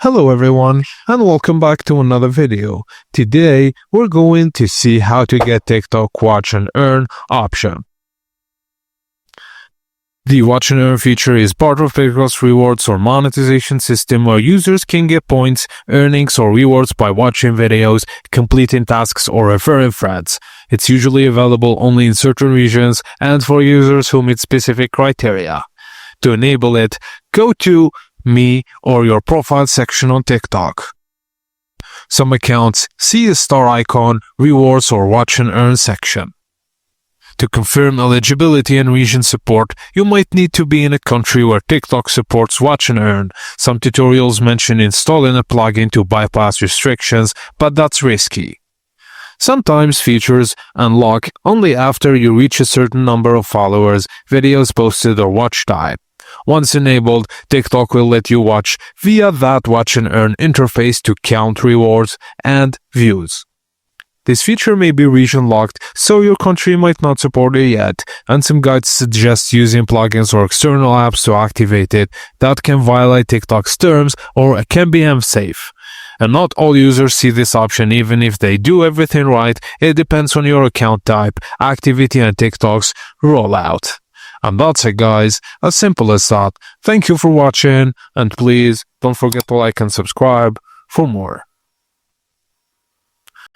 Hello everyone and welcome back to another video. Today we're going to see how to get TikTok Watch and Earn option. The Watch and Earn feature is part of TikTok's rewards or monetization system where users can get points, earnings, or rewards by watching videos, completing tasks, or referring friends. It's usually available only in certain regions and for users who meet specific criteria. To enable it, go to Me or your profile section on TikTok. Some accounts see a star icon, rewards or watch and earn section. To confirm eligibility and region support, you might need to be in a country where TikTok supports watch and earn. Some tutorials mention installing a plugin to bypass restrictions, but that's risky. Sometimes features unlock only after you reach a certain number of followers, videos posted or watch time. Once enabled, TikTok will let you watch via that watch and earn interface to count rewards and views. This feature may be region locked, so your country might not support it yet, and some guides suggest using plugins or external apps to activate it. That can violate TikTok's terms or can be unsafe. And not all users see this option even if they do everything right. It depends on your account type, activity, and TikTok's rollout. And that's it, guys, as simple as that. Thank you for watching, and please don't forget to like and subscribe for more.